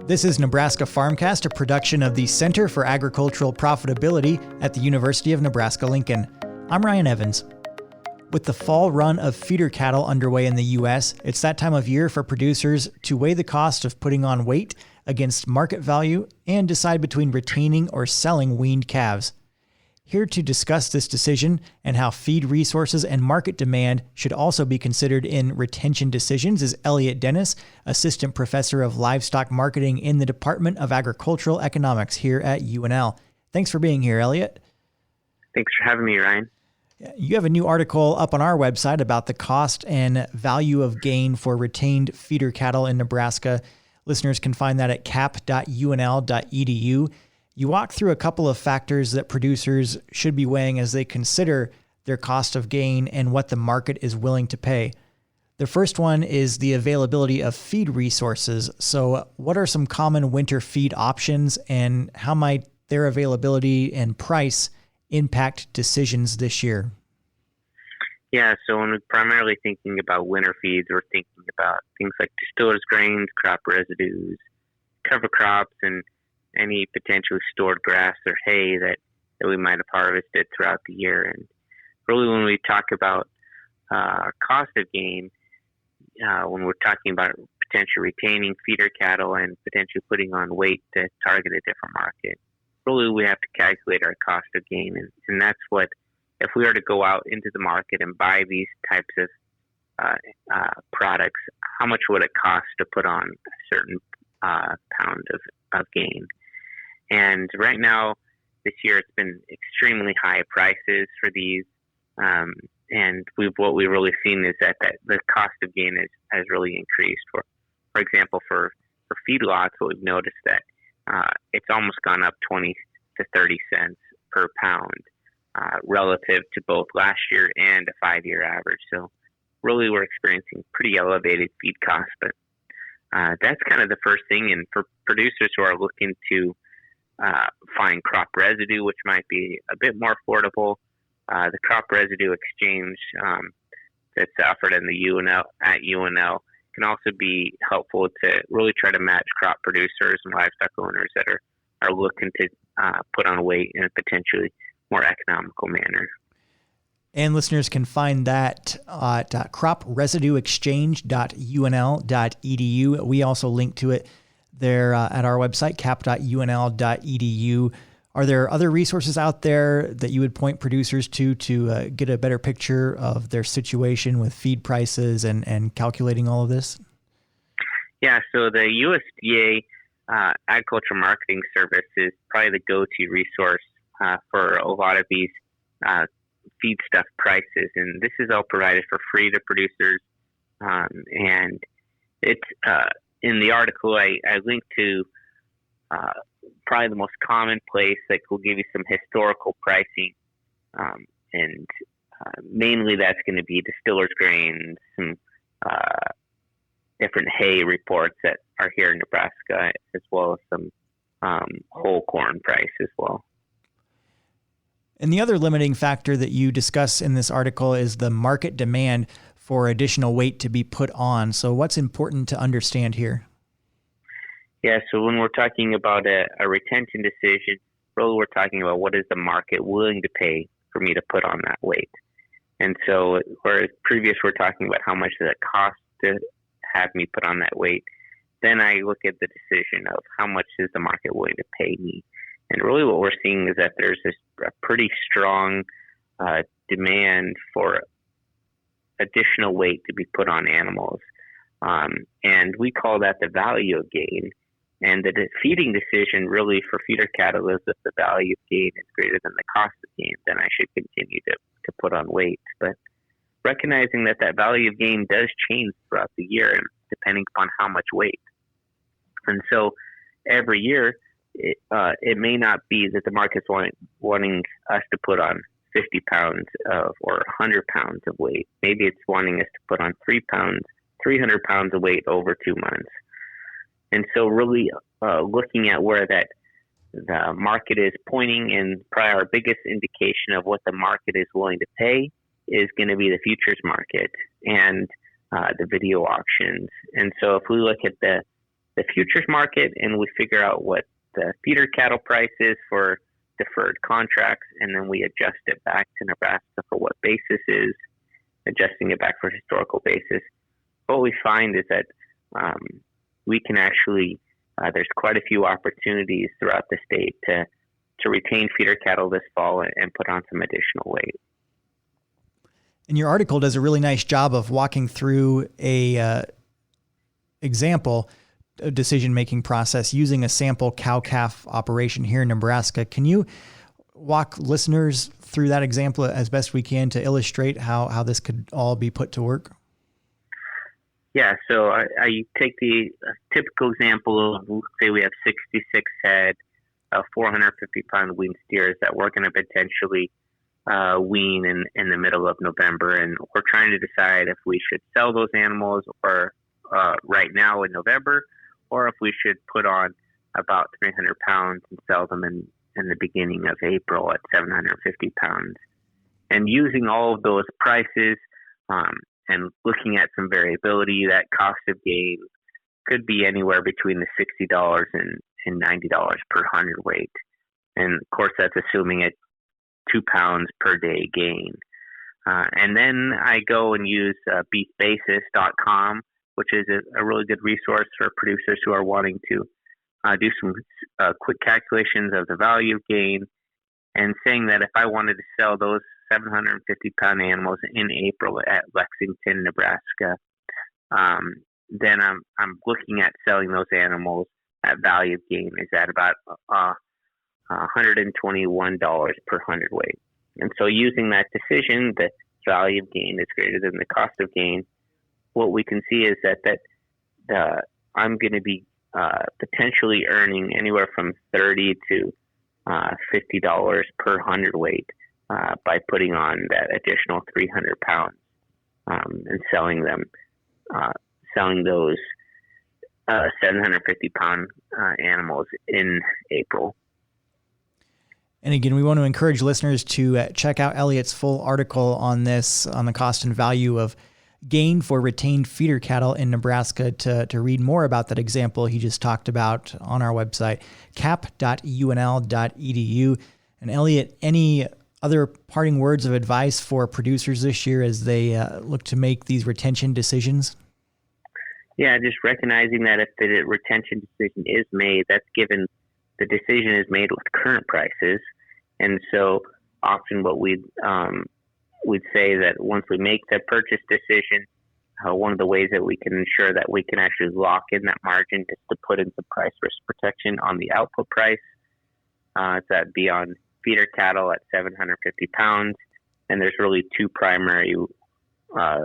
This is Nebraska Farmcast, a production of the Center for Agricultural Profitability at the University of Nebraska-Lincoln. I'm Ryan Evans. With the fall run of feeder cattle underway in the U.S., it's that time of year for producers to weigh the cost of putting on weight against market value and decide between retaining or selling weaned calves. Here to discuss this decision and how feed resources and market demand should also be considered in retention decisions is Elliott Dennis, Assistant Professor of Livestock Marketing in the Department of Agricultural Economics here at UNL. Thanks for being here, Elliott. Thanks for having me, Ryan. You have a new article up on our website about the cost and value of gain for retained feeder cattle in Nebraska. Listeners can find that at cap.unl.edu. You walk through a couple of factors that producers should be weighing as they consider their cost of gain and what the market is willing to pay. The first one is the availability of feed resources. So what are some common winter feed options and how might their availability and price impact decisions this year? Yeah, so when we're primarily thinking about winter feeds, we're thinking about things like distillers grains, crop residues, cover crops, and any potentially stored grass or hay that we might have harvested throughout the year. And really when we talk about cost of gain, when we're talking about potentially retaining feeder cattle and potentially putting on weight to target a different market, really we have to calculate our cost of gain. And that's what, if we were to go out into the market and buy these types of products, how much would it cost to put on a certain pound of gain? And right now, this year, it's been extremely high prices for these. And what we've really seen is that the cost of gain has really increased. For example, for feedlots, what we've noticed that it's almost gone up 20 to 30 cents per pound relative to both last year and a 5-year average. So really, we're experiencing pretty elevated feed costs. But that's kind of the first thing. And for producers who are looking to find crop residue, which might be a bit more affordable, the crop residue exchange that's offered in the UNL can also be helpful to really try to match crop producers and livestock owners that are looking to put on weight in a potentially more economical manner. And listeners can find that at cropresidueexchange.unl.edu. We also link to it there at our website, cap.unl.edu. Are there other resources out there that you would point producers to get a better picture of their situation with feed prices and calculating all of this? Yeah, so the USDA Agriculture Marketing Service is probably the go-to resource for a lot of these feedstuff prices. And this is all provided for free to producers. And it's in the article, I linked to probably the most common place that will give you some historical pricing. And mainly that's going to be distillers grains, some different hay reports that are here in Nebraska, as well as some whole corn price as well. And the other limiting factor that you discuss in this article is the market demand for additional weight to be put on. So what's important to understand here? Yeah, so when we're talking about a retention decision, really we're talking about what is the market willing to pay for me to put on that weight. And so whereas previous we're talking about how much does it cost to have me put on that weight, then I look at the decision of how much is the market willing to pay me. And really what we're seeing is that there's a pretty strong demand for additional weight to be put on animals. And we call that the value of gain. And the feeding decision really for feeder cattle is if the value of gain is greater than the cost of gain, then I should continue to put on weight. But recognizing that value of gain does change throughout the year depending upon how much weight. And so every year, it may not be that the market's wanting us to put on 50 pounds or 100 pounds of weight. Maybe it's wanting us to put on 300 pounds of weight over 2 months. And so really looking at where the market is pointing, and probably our biggest indication of what the market is willing to pay is going to be the futures market and the video auctions. And so if we look at the the futures market, and we figure out what the feeder cattle price is for deferred contracts, and then we adjust it back to Nebraska for what basis is, adjusting it back for historical basis. What we find is that we can actually, there's quite a few opportunities throughout the state to retain feeder cattle this fall and put on some additional weight. And your article does a really nice job of walking through a example decision-making process using a sample cow-calf operation here in Nebraska. Can you walk listeners through that example as best we can to illustrate how this could all be put to work? Yeah, so I take the typical example of, say we have 66 head of 450-pound weaned steers that we're going to potentially wean in the middle of November, and we're trying to decide if we should sell those animals or right now in November, or if we should put on about 300 pounds and sell them in the beginning of April at 750 pounds. And using all of those prices and looking at some variability, that cost of gain could be anywhere between the $60 and $90 per hundredweight. And of course, that's assuming a 2 pounds per day gain. And then I go and use beefbasis.com, which is a really good resource for producers who are wanting to do some quick calculations of the value of gain, and saying that if I wanted to sell those 750-pound animals in April at Lexington, Nebraska, then I'm looking at selling those animals at value of gain is at about $121 per hundredweight. And so using that decision, the value of gain is greater than the cost of gain. What we can see is that I'm going to be potentially earning anywhere from $30 to $50 per hundredweight by putting on that additional 300 pounds and selling those 750-pound animals in April. And again, we want to encourage listeners to check out Elliott's full article on this, on the cost and value of gain for retained feeder cattle in Nebraska, to read more about that example he just talked about on our website, cap.unl.edu. And Elliott, any other parting words of advice for producers this year as they look to make these retention decisions? Yeah, just recognizing that if the retention decision is made, that's given the decision is made with current prices. And so often what we'd say that once we make the purchase decision, one of the ways that we can ensure that we can actually lock in that margin is to put in some price risk protection on the output price. That'd be on feeder cattle at 750 pounds. And there's really two primary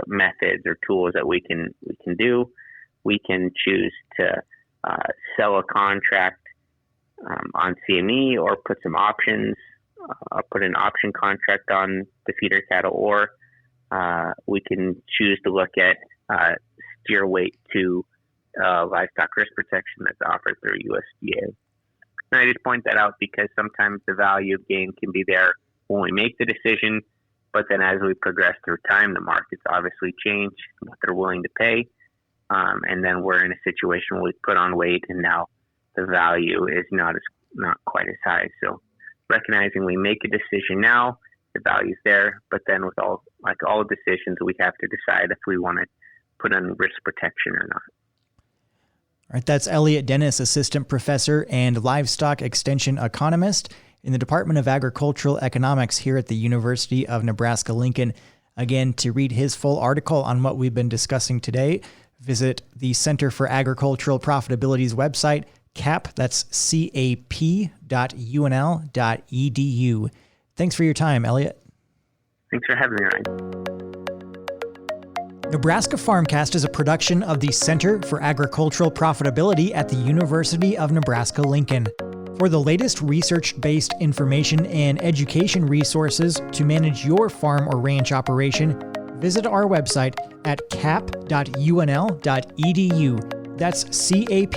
methods or tools that we can do. We can choose to sell a contract on CME, or put some options, put an option contract on the feeder cattle, or we can choose to look at steer weight to livestock risk protection that's offered through USDA. And I just point that out because sometimes the value of gain can be there when we make the decision, but then as we progress through time, the markets obviously change what they're willing to pay. And then we're in a situation where we put on weight and now the value is not quite as high. So recognizing we make a decision now, the value's there, but then with all decisions, we have to decide if we want to put on risk protection or not. All right, that's Elliott Dennis, Assistant Professor and Livestock Extension Economist in the Department of Agricultural Economics here at the University of Nebraska-Lincoln. Again, to read his full article on what we've been discussing today, visit the Center for Agricultural Profitability's website, that's cap.unl.edu. Thanks for your time, Elliott. Thanks for having me, Ryan. Nebraska Farmcast is a production of the Center for Agricultural Profitability at the University of Nebraska-Lincoln. For the latest research-based information and education resources to manage your farm or ranch operation, visit our website at cap.unl.edu. That's cap.unl.edu.